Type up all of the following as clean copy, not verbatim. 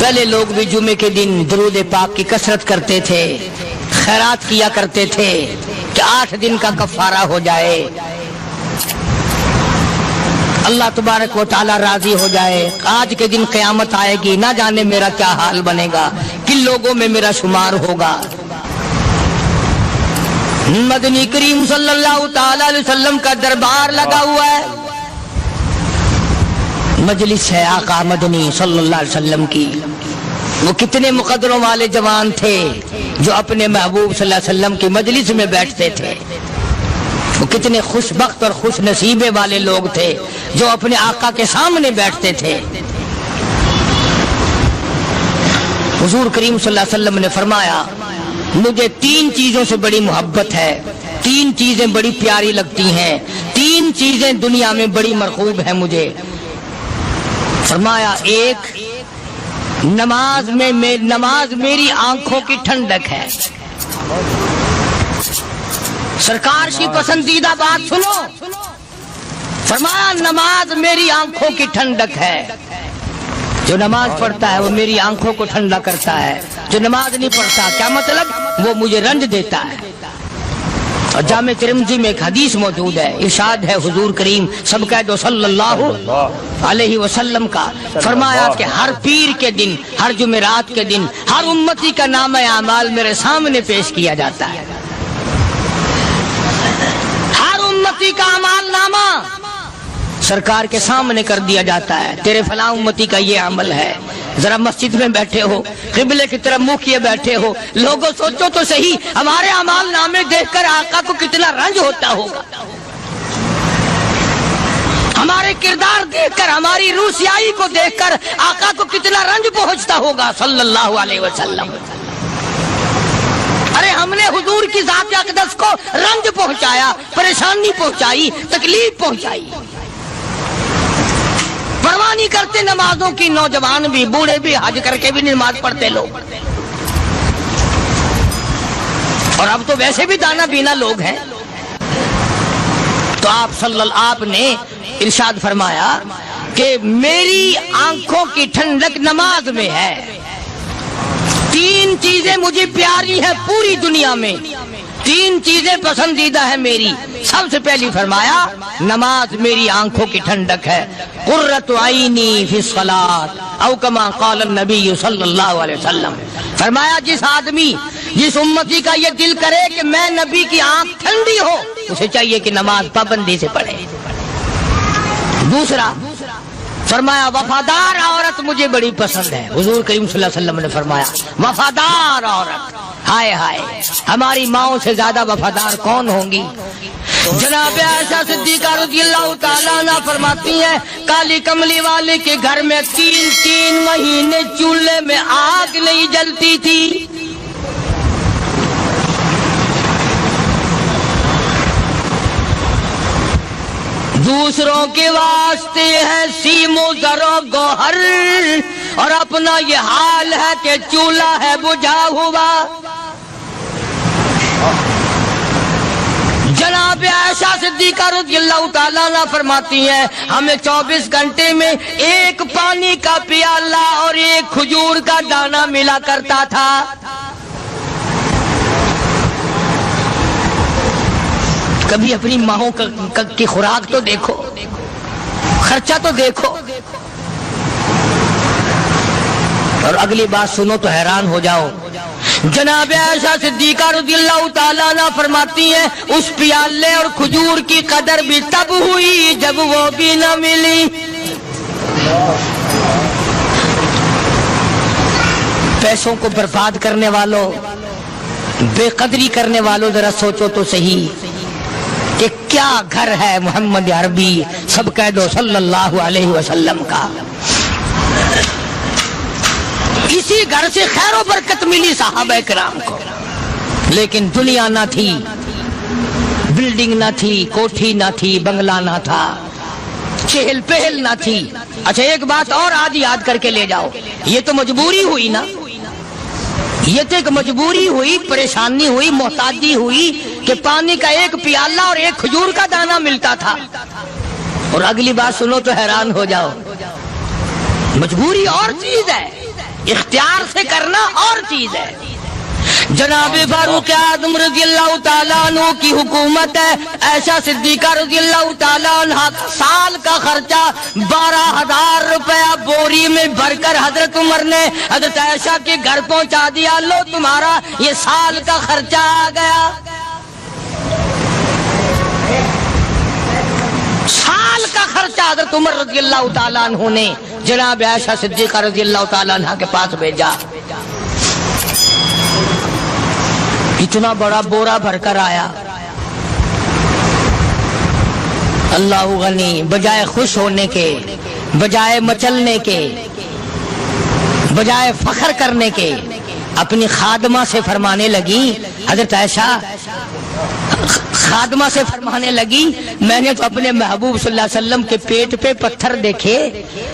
پہلے لوگ بھی جمعے کے دن درود پاک کی کثرت کرتے تھے، خیرات کیا کرتے تھے کہ 8 دن کا کفارہ ہو جائے، اللہ تبارک و تعالی راضی ہو جائے۔ آج کے دن قیامت آئے گی، نہ جانے میرا کیا حال بنے گا، کن لوگوں میں میرا شمار ہوگا۔ مدنی کریم صلی اللہ تعالی علیہ وسلم کا دربار لگا ہوا ہے، مجلس ہے آقا مدنی صلی اللہ علیہ وسلم کی۔ وہ کتنے مقدروں والے جوان تھے جو اپنے محبوب صلی اللہ علیہ وسلم کی مجلس میں بیٹھتے تھے، وہ کتنے خوش بخت اور خوش نصیبے والے لوگ تھے جو اپنے آقا کے سامنے بیٹھتے تھے۔ حضور کریم صلی اللہ علیہ وسلم نے فرمایا مجھے 3 چیزوں سے بڑی محبت ہے، 3 چیزیں بڑی پیاری لگتی ہیں، 3 چیزیں دنیا میں بڑی مرغوب ہیں مجھے۔ فرمایا ایک نماز میری آنکھوں کی ٹھنڈک ہے۔ سرکار کی پسندیدہ بات سنو، فرمایا نماز میری آنکھوں کی ٹھنڈک ہے، جو نماز پڑھتا ہے وہ میری آنکھوں کو ٹھنڈا کرتا ہے، جو نماز نہیں پڑھتا کیا مطلب، وہ مجھے رنج دیتا ہے۔ اور جامع ترمذی میں ایک حدیث موجود ہے، ارشاد ہے حضور کریم سب کہہ دو صلی اللہ علیہ وسلم کا، فرمایا کہ ہر پیر کے دن، ہر جمعرات کے دن ہر امتی کا نامہ اعمال میرے سامنے پیش کیا جاتا ہے، ہر امتی کا اعمال نامہ سرکار کے سامنے کر دیا جاتا ہے، تیرے فلاں امتی کا یہ عمل ہے۔ ذرا مسجد میں بیٹھے ہو، قبلے کی طرف منہ کیے بیٹھے ہو، لوگوں سوچو تو صحیح ہمارے اعمال نامے دیکھ کر آقا کو کتنا رنج ہوتا ہوگا، ہمارے کردار دیکھ کر، ہماری روسیائی کو دیکھ کر آقا کو کتنا رنج پہنچتا ہوگا صلی اللہ علیہ وسلم۔ ارے ہم نے حضور کی ذات اقدس کو رنج پہنچایا، پریشانی پہنچائی، تکلیف پہنچائی، پرواہ نہیں کرتے نمازوں کی، نوجوان بھی بوڑھے بھی حج کر کے بھی نماز پڑھتے لوگ، اور اب تو ویسے بھی دانا بینا لوگ ہیں۔ تو آپ نے ارشاد فرمایا کہ میری آنکھوں کی ٹھنڈک نماز میں ہے، 3 چیزیں مجھے پیاری ہیں پوری دنیا میں، 3 چیزیں پسندیدہ ہے میری۔ سب سے پہلی فرمایا نماز میری آنکھوں کی ٹھنڈک ہے، قرۃ عینی فی الصلاۃ او کما قال النبی صلی اللہ علیہ وسلم، فرمایا جس امتی کا یہ دل کرے کہ میں نبی کی آنکھ ٹھنڈی ہو، اسے چاہیے کہ نماز پابندی سے پڑھے۔ دوسرا فرمایا وفادار عورت مجھے بڑی پسند ہے، حضور کریم صلی اللہ علیہ وسلم نے فرمایا وفادار عورت، ہائے ہائے ہماری ماؤں سے زیادہ وفادار کون ہوں گی۔ جناب عائشہ صدیقہ رضی اللہ تعالیٰ عنہ فرماتی ہیں کالی کملی والے کے گھر میں 3 مہینے چولہے میں آگ نہیں جلتی تھی، دوسروں کے واسطے ہے سیم و زر و گوہر، اور اپنا یہ حال ہے کہ چولہا ہے بجھا ہوا۔ جناب عائشہ صدیقہ رضی اللہ تعالیٰ عنہ فرماتی ہیں ہمیں 24 گھنٹے میں 1 پانی کا پیالہ اور 1 کھجور کا دانہ ملا کرتا تھا۔ کبھی اپنی ماہوں کی خوراک تو دیکھو، خرچہ تو دیکھو، اور اگلی بات سنو تو حیران ہو جاؤ۔ جناب عائشہ صدیقہ رضی اللہ تعالیٰ عنہ فرماتی ہیں اس پیالے اور کھجور کی قدر بھی تب ہوئی جب وہ بھی نہ ملی۔ پیسوں کو برباد کرنے والوں، بے قدری کرنے والوں، ذرا سوچو تو صحیح کہ کیا گھر ہے محمد عربی سب کہہ دو صلی اللہ علیہ وسلم کا۔ اسی گھر سے خیر و برکت ملی صحابہ کرام کو، لیکن دنیا نہ تھی، بلڈنگ نہ تھی، کوٹھی نہ تھی، بنگلہ نہ تھا، چہل پہل نہ تھی۔ اچھا ایک بات اور آج یاد کر کے لے جاؤ، یہ تو مجبوری ہوئی نا، یہ تو ایک مجبوری ہوئی، پریشانی ہوئی، محتاجی ہوئی کہ پانی کا 1 پیالہ اور 1 کھجور کا دانہ ملتا تھا۔ اور اگلی بات سنو تو حیران ہو جاؤ، مجبوری اور چیز ہے، اختیار سے کرنا اور چیز ہے. جناب فاروق اعظم رضی اللہ تعالیٰ عنہ کی حکومت ہے. عائشہ صدیقہ رضی اللہ تعالیٰ عنہ سال کا خرچہ 12,000 روپیہ بوری میں بھر کر حضرت عمر نے حضرت عائشہ کے گھر پہنچا دیا. لو تمہارا یہ سال کا خرچہ آ گیا. سال کا خرچہ حضرت عمر رضی اللہ تعالیٰ عنہ نے جناب عائشہ صدیقہ رضی اللہ تعالیٰ عنہ کے پاس بھیجا. اتنا بڑا بورا بھر کر آیا. اللہ غنی، بجائے خوش ہونے کے، بجائے مچلنے کے، بجائے فخر کرنے کے، اپنی خادمہ سے فرمانے لگی، حضرت عائشہ خادمہ سے فرمانے لگی، میں نے تو اپنے محبوب صلی اللہ علیہ وسلم کے پیٹ پہ پتھر دیکھے،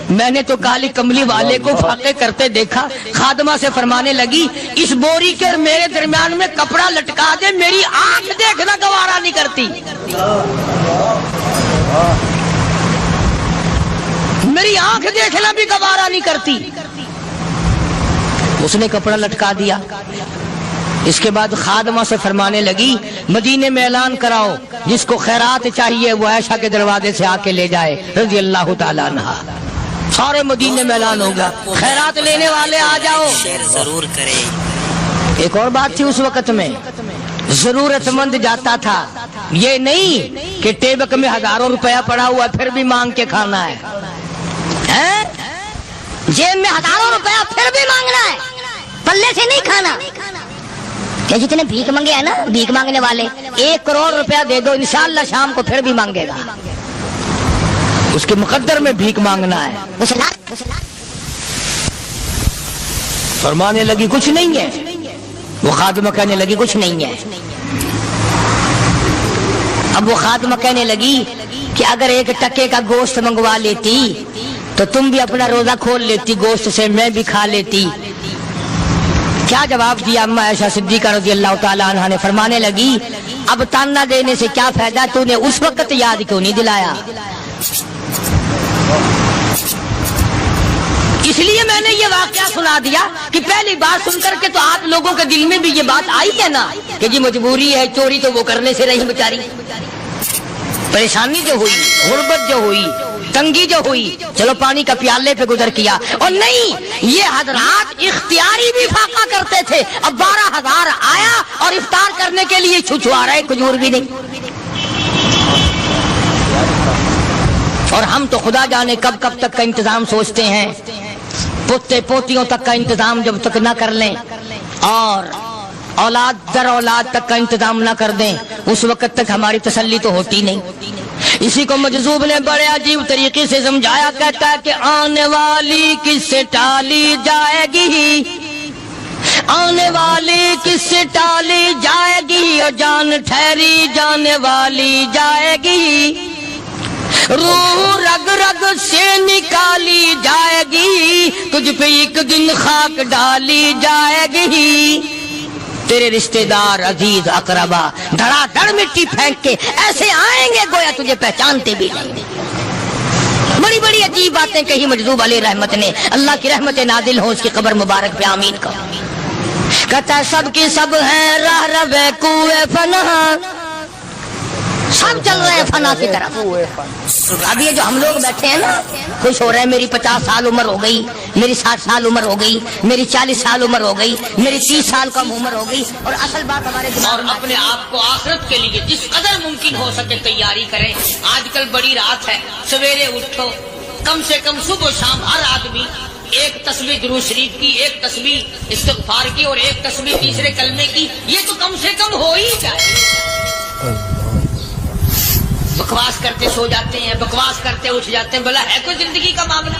میں نے تو کالی کملی والے کو فاقے کرتے دیکھا. خادمہ سے فرمانے لگی، اس بوری کے اور میرے درمیان میں کپڑا لٹکا دے، میری آنکھ دیکھنا گوارا نہیں کرتی، میری آنکھ دیکھنا بھی گوارا نہیں کرتی. اس نے کپڑا لٹکا دیا. اس کے بعد خادمہ سے فرمانے لگی، مدینے میں اعلان کراؤ، جس کو خیرات چاہیے وہ عائشہ کے دروازے سے آ کے لے جائے رضی اللہ تعالیٰ عنہ. سارے مدینے میں اعلان ہوگا، خیرات لینے والے آ جاؤ. ضرور کرے. ایک اور بات تھی اس وقت میں، ضرورت مند جاتا تھا، یہ نہیں کہ ٹیبک میں ہزاروں روپیہ پڑا ہوا پھر بھی مانگ کے کھانا ہے. جیب میں ہزاروں روپیہ پھر بھی مانگنا ہے، پلے سے نہیں کھانا. کہ جتنے بھیک مانگے ہیں نا، بھیک مانگنے والے، 1 کروڑ روپیہ دے دو انشاءاللہ شام کو پھر بھی مانگے گا. اس کے مقدر میں بھیک مانگنا ہے. فرمانے لگی کچھ نہیں ہے. وہ خادمہ کہنے لگی کچھ نہیں ہے. اب وہ خادمہ کہنے لگی کہ اگر 1 ٹکے کا گوشت منگوا لیتی تو تم بھی اپنا روزہ کھول لیتی، گوشت سے میں بھی کھا لیتی. کیا جواب دیا اما عائشہ صدیقہ رضی اللہ تعالیٰ عنہ نے؟ فرمانے لگی، اب تانا دینے سے کیا فائدہ، تو نے اس وقت یاد کیوں نہیں دلایا؟ اس لیے میں نے یہ واقعہ سنا دیا کہ پہلی بار سن کر کے تو آپ لوگوں کے دل میں بھی یہ بات آئی ہے نا کہ جی مجبوری ہے، چوری تو وہ کرنے سے رہی بیچاری. پریشانی جو ہوئی، غربت جو ہوئی، تنگی جو ہوئی، چلو پانی کا پیالے پہ گزر کیا. اور نہیں، یہ حضرات اختیاری بھی فاقہ کرتے تھے. اب 12,000 آیا اور افطار کرنے کے لیے چھچوا رہے، کھجور بھی نہیں. اور ہم تو خدا جانے کب کب تک کا انتظام سوچتے ہیں. پوتے پوتیوں تک کا انتظام جب تک نہ کر لیں اور اولاد در اولاد تک کا انتظام نہ کر دیں، اس وقت تک ہماری تسلی تو ہوتی نہیں. اسی کو مجذوب نے بڑے عجیب طریقے سے سمجھایا، کہتا ہے کہ آنے والی کس سے ٹالی جائے گی، آنے والی کس سے ٹالی جائے گی، اور جان ٹھہری جانے والی جائے گی، روح رگ رگ سے نکالی جائے گی، تجھ پہ ایک دن خاک ڈالی جائے گی. تیرے رشتہ دار عزیز اقربا دھڑا دھڑ مٹی پھینک کے ایسے آئیں گے گویا تجھے پہچانتے بھی نہیں. بڑی بڑی عجیب باتیں کہی مجذوب علیہ رحمت نے. اللہ کی رحمت نازل ہو اس کی قبر مبارک پہ، آمین کا. کہتا ہے سب کی سب ہیں راہ روے کوئے فنا، سب چل رہے ہیں فنا کی طرف. اب یہ جو ہم لوگ بیٹھے ہیں نا، خوش ہو رہے ہیں، میری 50 سال عمر ہو گئی، میری 60 سال عمر ہو گئی، میری 40 سال عمر ہو گئی، میری 30 سال کم عمر ہو گئی. اور اصل بات ہمارے اور اپنے آپ کو آخرت کے لیے جس قدر ممکن ہو سکے تیاری کریں. آج کل بڑی رات ہے، سویرے اٹھو، کم سے کم صبح و شام ہر آدمی 1 تسبیح درود شریف کی، 1 تسبیح استغفار کی، اور 1 تسبیح تیسرے کلمے کی. یہ تو کم سے کم ہو ہی جائے. بکواس کرتے سو جاتے ہیں، بکواس کرتے اٹھ جاتے ہیں. بلا ہے کوئی زندگی کا معاملہ؟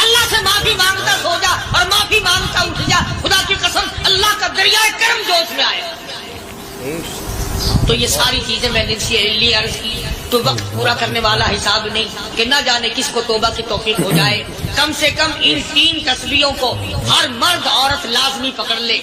اللہ سے معافی مانگتا سو جا اور معافی مانگتا اٹھ جا. خدا کی قسم اللہ کا دریائے کرم جوش میں آئے. تو یہ ساری چیزیں میں نے اس لیے عرض کی. تو وقت پورا کرنے والا حساب نہیں کہ نہ جانے کس کو توبہ کی توفیق ہو جائے. کم سے کم ان 3 تسبیحوں کو ہر مرد عورت لازمی پکڑ لے.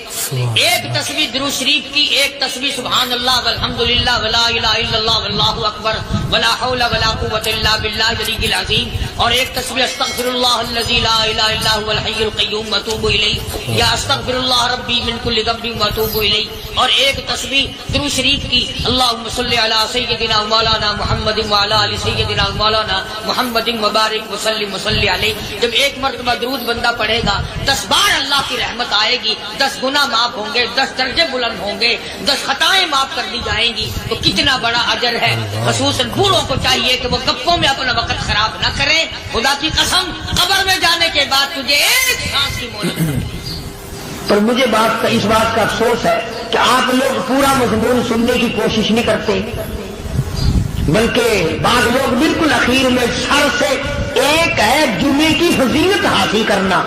ایک تسبیح درود شریف کی، ایک تسبیح سبحان اللہ والحمدللہ ولا الہ الا اللہ واللہ اکبر ولا حول ولا قوۃ الا باللہ العلی العظیم، اور ایک تسبیح استغفر اللہ الذی لا الہ الا هو الحی القیوم واتوب الیہ یا استغفر اللہ ربی من کل ذنب واتوب الیہ، اور ایک تسبیح درود شریف کی اللہم صلی علی سیدنا مولانا محمد وعلی آل سیدنا مولانا محمد مبارک وسلم وصلی علیہ. جب ایک مرتبہ درود بندہ پڑھے گا 10 بار اللہ کی رحمت آئے گی، 10 گناہ معاف ہوں گے، 10 درجے بلند ہوں گے، 10 خطائیں معاف کر دی جائیں گی. تو کتنا بڑا اجر ہے. خصوصاً بوڑھوں کو چاہیے کہ وہ گپوں میں اپنا وقت خراب نہ کریں. خدا کی قسم قبر میں جانے کے بعد تجھے ایک سانس کی مہلت. پر مجھے اس بات کا افسوس ہے کہ آپ لوگ پورا مضمون سننے کی کوشش نہیں کرتے، بلکہ بعض لوگ بالکل اخیر میں سر سے، ایک ہے جمعے کی فضیلت حاصل کرنا،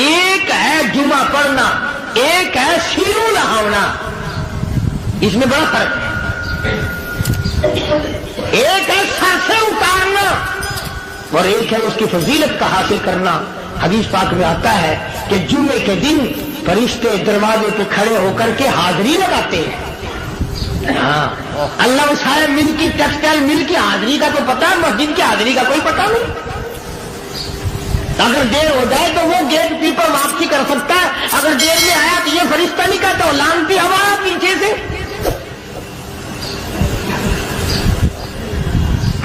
ایک ہے جمعہ پڑھنا، ایک ہے سیروں نہاونا. اس میں بڑا فرق ہے. ایک ہے سر سے اتارنا اور ایک ہے اس کی فضیلت کا حاصل کرنا. حدیث پاک میں آتا ہے کہ جمعے کے دن فرشتے دروازے پہ کھڑے ہو کر کے حاضری لگاتے ہیں. ہاں، اللہ سارے مل کی ٹیکسٹائل مل کی حاضری کا تو پتا ہے، مسجد کی حاضری کا کوئی پتا نہیں. اگر دیر ہو جائے تو وہ گیٹ کیپر واپسی کر سکتا ہے، اگر دیر میں آیا تو یہ فرشتہ نہیں کہتا، وہ لانتی ہوا پیچھے سے.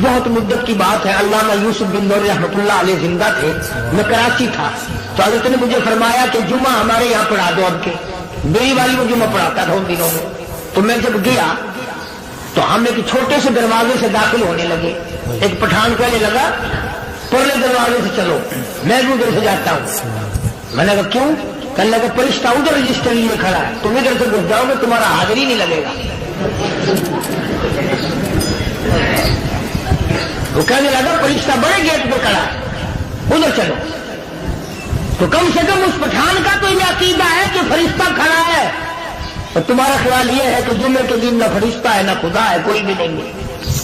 بہت مدت کی بات ہے، علامہ یوسف بن نور رحمۃ اللہ علیہ زندہ تھے. میں کراچی تھا تو حضرت نے مجھے فرمایا کہ جمعہ ہمارے یہاں پڑھا دو. اب کے میری والی وہ جمعہ پڑھاتا تھا ان دنوں میں. تو میں جب گیا تو ہم ایک چھوٹے سے دروازے سے داخل ہونے لگے. ایک پٹھان کہنے لگا پرلے دروازے سے چلو، میں بھی ادھر سے جاتا ہوں. میں نے کہا کیوں؟ کہنے لگا فرشتہ ادھر رجسٹر لیے کھڑا ہے، تم ادھر سے گھس جاؤ گے تمہارا حاضری نہیں لگے گا. وہ کہنے لگا فرشتہ بڑے گیٹ پہ کھڑا ہے، ادھر چلو. تو کم سے کم اس پٹھان کا تو یہ عقیدہ ہے کہ فرشتہ کھڑا ہے، اور تمہارا خیال یہ ہے کہ جمعے کے دن نہ فرشتہ ہے نہ خدا ہے، کوئی بھی نہیں ہے.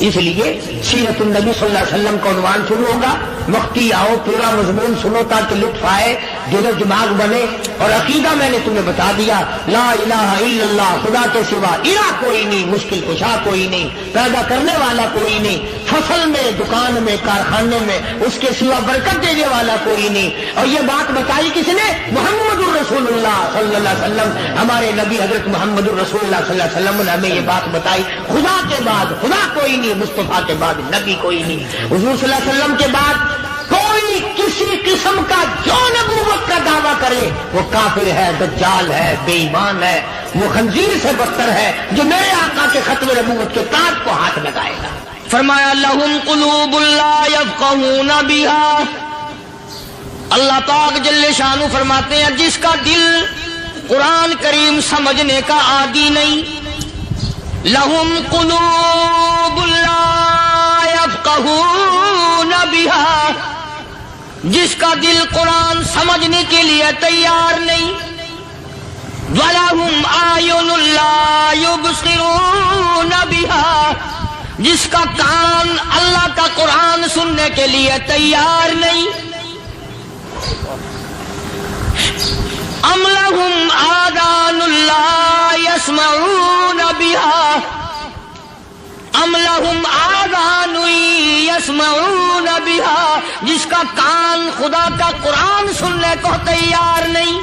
اس لیے سیرت النبی صلی اللہ علیہ وسلم کا عنوان شروع ہوگا. وقتی آؤ، پورا مضمون سنو تاکہ لطف آئے، دل و دماغ بنے. اور عقیدہ میں نے تمہیں بتا دیا، لا الہ الا اللہ، خدا کے سوا الہ کوئی نہیں، مشکل کشا کوئی نہیں، پیدا کرنے والا کوئی نہیں، فصل میں، دکان میں، کارخانے میں اس کے سوا برکت دینے والا کوئی نہیں. اور یہ بات بتائی کس نے؟ محمد الرسول اللہ صلی اللہ علیہ وسلم. ہمارے نبی حضرت محمد الرسول اللہ صلی اللہ علیہ وسلم نے ہمیں یہ بات بتائی. خدا کے بعد خدا کوئی نہیں، مصطفیٰ کے بعد نبی کوئی نہیں. حضور صلی اللہ علیہ وسلم کے بعد کوئی کسی قسم کا جو نبوت کا دعویٰ کرے وہ کافر ہے، دجال ہے، بے ایمان ہے، وہ خنزیر سے بدتر ہے جو میرے آقا کے ختم نبوت کے تاج کو ہاتھ لگائے گا. فرمایا لہم قلوب لا یفقہون بہا. اللہ پاک جل شانہ فرماتے ہیں جس کا دل قرآن کریم سمجھنے کا عادی نہیں. لہم قلوب لا یفقہون بہا، جس کا دل قرآن سمجھنے کے لیے تیار نہیں. وَلَهُمْ أَعْيُنٌ لَا يُبْصِرُونَ بِهَا، جس کا کان اللہ کا قرآن سننے کے لیے تیار نہیں. أَمْ لَهُمْ آذَانٌ لَا يَسْمَعُونَ بِهَا، أَمْ لَهُمْ آذَانٌ يَسْمَعُونَ بِهَا، جس کا کان خدا کا قرآن سننے کو تیار نہیں.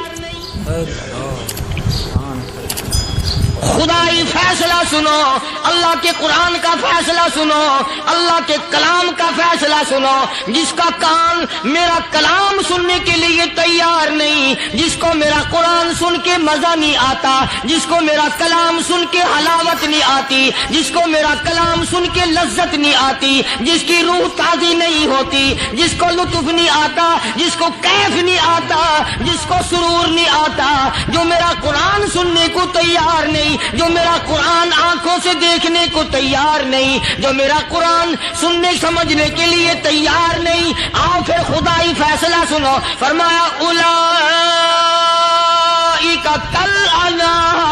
خدائی فیصلہ سنو، اللہ کے قرآن کا فیصلہ سنو، اللہ کے کلام کا فیصلہ سنو. جس کا کان میرا کلام سننے کے لیے تیار نہیں، جس کو میرا قرآن سن کے مزہ نہیں آتا، جس کو میرا کلام سن کے حلاوت نہیں آتی، جس کو میرا کلام سن کے لذت نہیں آتی، جس کی روح تازی نہیں ہوتی، جس کو لطف نہیں آتا، جس کو کیف نہیں آتا، جس کو سرور نہیں آتا، جو میرا قرآن سننے کو تیار نہیں، جو میرا قرآن آنکھوں سے دیکھنے کو تیار نہیں، جو میرا قرآن سننے سمجھنے کے لیے تیار نہیں. آؤ پھر خدائی فیصلہ سنو. فرمایا اولئک کالانعام،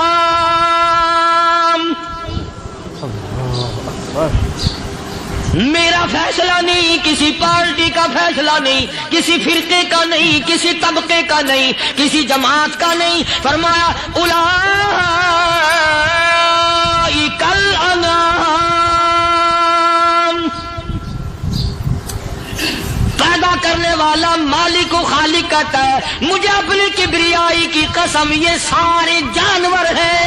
میرا فیصلہ نہیں، کسی پارٹی کا فیصلہ نہیں، کسی فرقے کا نہیں، کسی طبقے کا نہیں، کسی جماعت کا نہیں. فرمایا اولئک الانعام. پیدا کرنے والا مالک و خالق کہتا ہے مجھے اپنی کبریائی کی قسم یہ سارے جانور ہیں.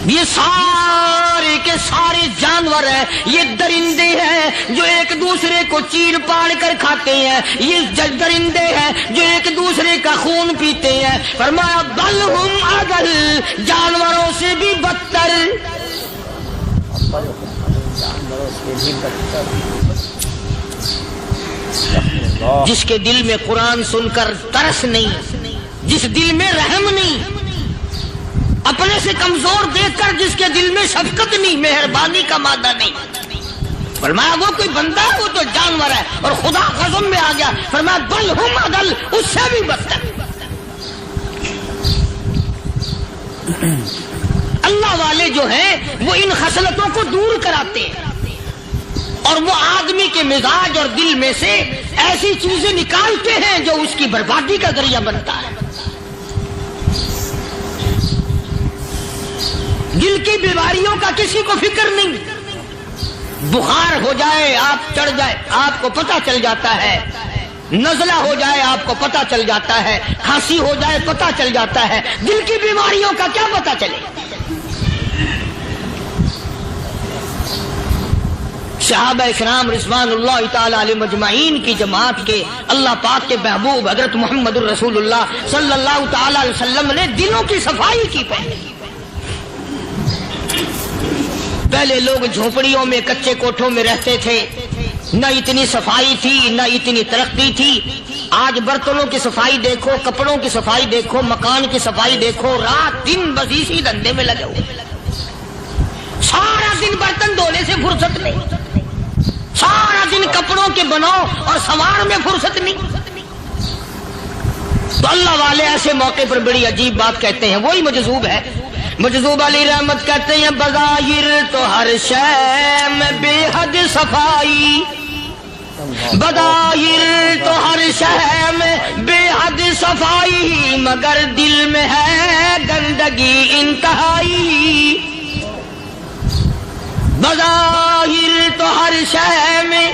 یہ سارے کے سارے جانور ہیں، یہ درندے ہیں جو ایک دوسرے کو چیر پاڑ کر کھاتے ہیں، یہ درندے ہیں جو ایک دوسرے کا خون پیتے ہیں. فرمایا بل ہم اضل، جانوروں سے بھی بدتر. جس کے دل میں قرآن سن کر ترس نہیں، جس دل میں رحم نہیں، اپنے سے کمزور دیکھ کر جس کے دل میں شفقت نہیں، مہربانی کا مادہ نہیں. فرمایا وہ کوئی بندہ ہے، وہ تو جانور ہے. اور خدا قسم میں آ گیا فرمایا بل ہم اضل، اس سے بھی بدتر. اللہ والے جو ہیں وہ ان خصلتوں کو دور کراتے ہیں اور وہ آدمی کے مزاج اور دل میں سے ایسی چیزیں نکالتے ہیں جو اس کی بربادی کا ذریعہ بنتا ہے. دل کی بیماریوں کا کسی کو فکر نہیں. بخار ہو جائے آپ چڑھ جائے آپ کو پتہ چل جاتا ہے، نزلہ ہو جائے آپ کو پتہ چل جاتا ہے، کھانسی ہو جائے پتہ چل جاتا ہے. دل کی بیماریوں کا کیا پتہ چلے؟ صحابہ کرام رضوان اللہ تعالی علیہم اجمعین کی جماعت کے اللہ پاک کے محبوب حضرت محمد الرسول اللہ صلی اللہ تعالی علیہ وسلم نے دلوں کی صفائی کی. پہلے لوگ جھونپڑیوں میں کچے کوٹھوں میں رہتے تھے، نہ اتنی صفائی تھی نہ اتنی ترقی تھی. آج برتنوں کی صفائی دیکھو، کپڑوں کی صفائی دیکھو، مکان کی صفائی دیکھو، رات دن بس اسی دھندے میں لگے ہوئے. سارا دن برتن دھونے سے فرصت نہیں، سارا دن کپڑوں کے بناؤ اور سنوار میں فرصت نہیں. تو اللہ والے ایسے موقع پر بڑی عجیب بات کہتے ہیں. وہی مجذوب ہے، مجذوب علی رحمت کہتے ہیں بظاہر تو ہر شے میں بے حد صفائی، بظاہر تو ہر شے میں بے حد صفائی، مگر دل میں ہے گندگی انتہائی. بظاہر تو ہر شے میں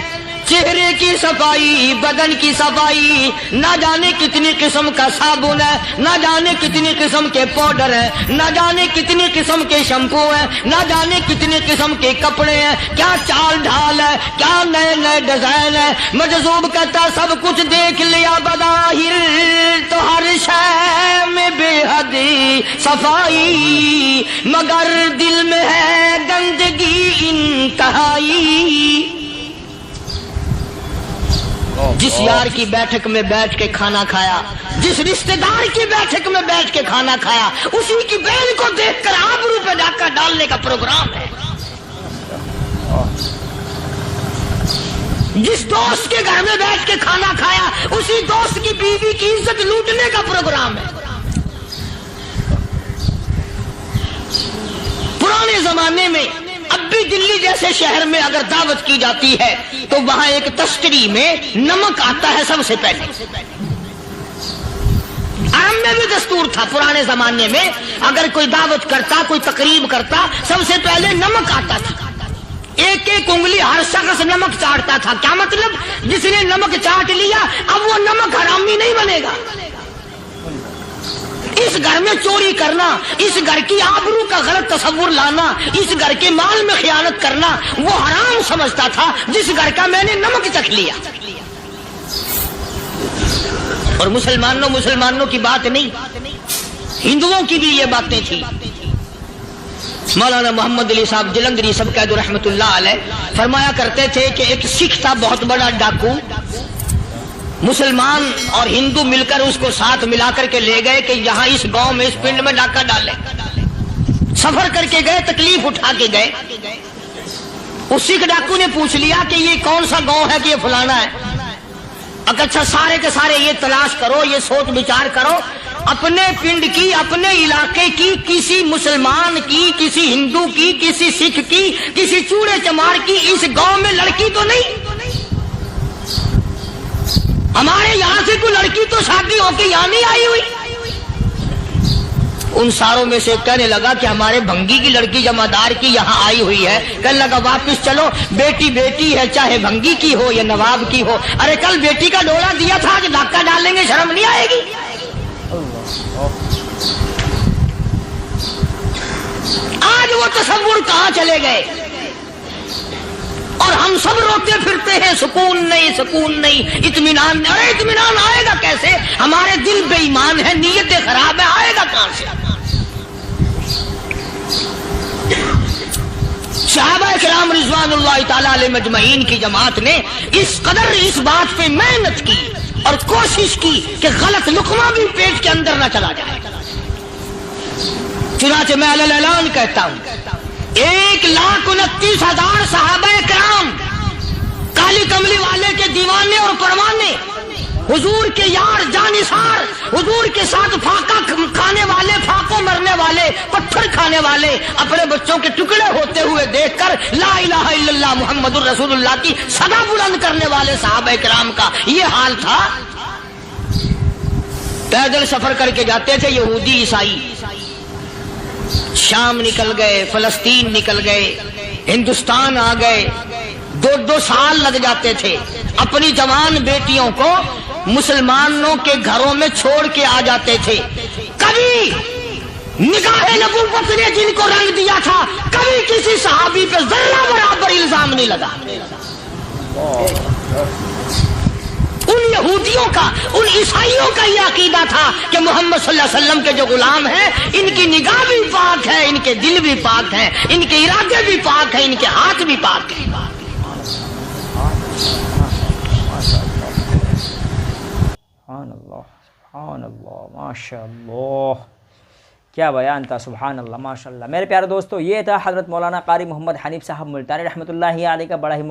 چہرے کی صفائی، بدن کی صفائی، نہ جانے کتنی قسم کا صابن ہے، نہ جانے کتنی قسم کے پاؤڈر ہیں، نہ جانے کتنی قسم کے شیمپو ہیں، نہ جانے کتنی قسم کے کپڑے ہیں، کیا چال ڈھال ہے، کیا نئے نئے ڈیزائن ہے. مجذوب کہتا سب کچھ دیکھ لیا، بظاہر تو ہر شے میں بے حد صفائی، مگر دل میں ہے گندگی انتہائی. جس یار کی بیٹھک میں بیٹھ کے کھانا کھایا، جس رشتہ دار کی بیٹھک میں بیٹھ کے کھانا کھایا، اسی کی بہن کو دیکھ کر آبرو پہ ڈاکہ ڈالنے کا پروگرام ہے. جس دوست کے گھر میں بیٹھ کے کھانا کھایا، اسی دوست کی بیوی کی عزت لوٹنے کا پروگرام ہے. پرانے زمانے میں اب بھی دلی جیسے شہر میں اگر دعوت کی جاتی ہے تو وہاں ایک تشتری میں نمک آتا ہے سب سے پہلے. عام میں بھی دستور تھا پرانے زمانے میں، اگر کوئی دعوت کرتا، کوئی تقریب کرتا، سب سے پہلے نمک آتا تھا. ایک ایک انگلی ہر شخص نمک چاٹتا تھا. کیا مطلب؟ جس نے نمک چاٹ لیا اب وہ نمک حرامی نہیں بنے گا. اس گھر میں چوری کرنا، اس گھر کی آبرو کا غلط تصور لانا، اس گھر کے مال میں خیانت کرنا وہ حرام سمجھتا تھا جس گھر کا میں نے نمک چکھ لیا. اور مسلمانوں کی بات نہیں، ہندوؤں کی بھی یہ باتیں تھی. مولانا محمد علی صاحب جلندری سب قید رحمت اللہ علیہ فرمایا کرتے تھے کہ ایک سکھ تھا بہت بڑا ڈاکو، مسلمان اور ہندو مل کر اس کو ساتھ ملا کر کے لے گئے کہ یہاں اس گاؤں میں اس پنڈ میں ڈاکہ ڈالیں. سفر کر کے گئے، تکلیف اٹھا کے گئے. اس سکھ ڈاکو نے پوچھ لیا کہ یہ کون سا گاؤں ہے کہ یہ فلانا ہے. اچھا سارے کے سارے یہ تلاش کرو، یہ سوچ بچار کرو اپنے پنڈ کی، اپنے علاقے کی، کسی مسلمان کی، کسی ہندو کی، کسی سکھ کی، کسی چوڑے چمار کی اس گاؤں میں لڑکی تو نہیں؟ ہمارے یہاں سے کوئی لڑکی تو شادی ہو کے یہاں نہیں آئی ہوئی؟ ان ساروں میں سے کہنے لگا کہ ہمارے بھنگی کی لڑکی جمعدار کی یہاں آئی ہوئی ہے. کہنے لگا واپس چلو، بیٹی بیٹی ہے چاہے بھنگی کی ہو یا نواب کی ہو. ارے کل بیٹی کا ڈولا دیا تھا، آج دھکا ڈالیں گے، شرم نہیں آئے گی؟ آج وہ تصور کہاں چلے گئے؟ اور ہم سب روتے پھرتے ہیں سکون نہیں، سکون نہیں، اطمینان نہیں. ارے اطمینان آئے گا کیسے؟ ہمارے دل بے ایمان ہے، نیتیں خراب ہے، آئے گا کہاں سے؟ صحابہ کرام رضوان اللہ تعالی علیہ مجمعین کی جماعت نے اس قدر اس بات پہ محنت کی اور کوشش کی کہ غلط لقمہ بھی پیٹ کے اندر نہ چلا جائے. چنانچہ میں علی الاعلان کہتا ہوں 1,29,000 صحابہ کرام، کالی کملی والے کے دیوانے اور پروانے، حضور کے یار جانثار، حضور کے ساتھ پھاقا کھانے والے، پھاقوں مرنے والے، پتھر کھانے والے، اپنے بچوں کے ٹکڑے ہوتے ہوئے دیکھ کر لا الہ الا اللہ محمد الرسول اللہ کی صدا بلند کرنے والے صحابہ کرام کا یہ حال تھا. پیدل سفر کر کے جاتے تھے یہودی عیسائی، شام نکل گئے، فلسطین نکل گئے، ہندوستان آ گئے، 2 سال لگ جاتے تھے. اپنی جوان بیٹیوں کو مسلمانوں کے گھروں میں چھوڑ کے آ جاتے تھے. کبھی نگاہ نبوت نے جن کو رنگ دیا تھا، کبھی کسی صحابی پہ ذرہ برابر الزام نہیں لگا. ان یہودیوں کا، ان عیسائیوں کا یہ عقیدہ تھا کہ محمد صلی اللہ علیہ وسلم کے جو غلام ہیں ان کی نگاہ بھی پاک ہے، ان کے دل بھی پاک ہیں، ان کے ارادے بھی پاک ہیں، ان کے ہاتھ بھی پاک ہیں. سبحان اللہ، سبحان اللہ، ماشاء اللہ، کیا بیان تھا، سبحان اللہ، ماشاء اللہ. میرے پیارے دوستو، یہ تھا حضرت مولانا قاری محمد حنیف صاحب ملتانی رحمۃ اللہ علیہ کا بڑا ہی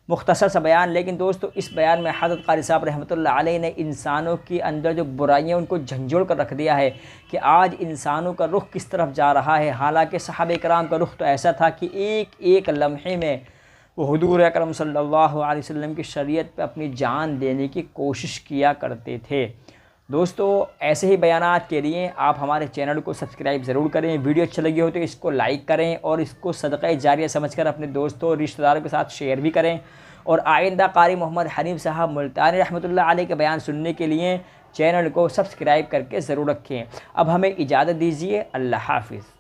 مختصر سا بیان. لیکن دوستو اس بیان میں حضرت قاری صاحب رحمۃ اللہ علیہ نے انسانوں کے اندر جو برائیاں ان کو جھنجھوڑ کر رکھ دیا ہے کہ آج انسانوں کا رخ کس طرف جا رہا ہے. حالانکہ صحابہ کرام کا رخ تو ایسا تھا کہ ایک ایک لمحے میں وہ حضور اکرم صلی اللہ علیہ وسلم کی شریعت پہ اپنی جان دینے کی کوشش کیا کرتے تھے. دوستو ایسے ہی بیانات کے لیے آپ ہمارے چینل کو سبسکرائب ضرور کریں. ویڈیو اچھا لگی ہو تو اس کو لائک کریں اور اس کو صدقہ جاریہ سمجھ کر اپنے دوستوں اور رشتہ داروں کے ساتھ شیئر بھی کریں. اور آئندہ قاری محمد حنیف صاحب ملتانی رحمۃ اللہ علیہ کے بیان سننے کے لیے چینل کو سبسکرائب کر کے ضرور رکھیں. اب ہمیں اجازت دیجیے، اللہ حافظ.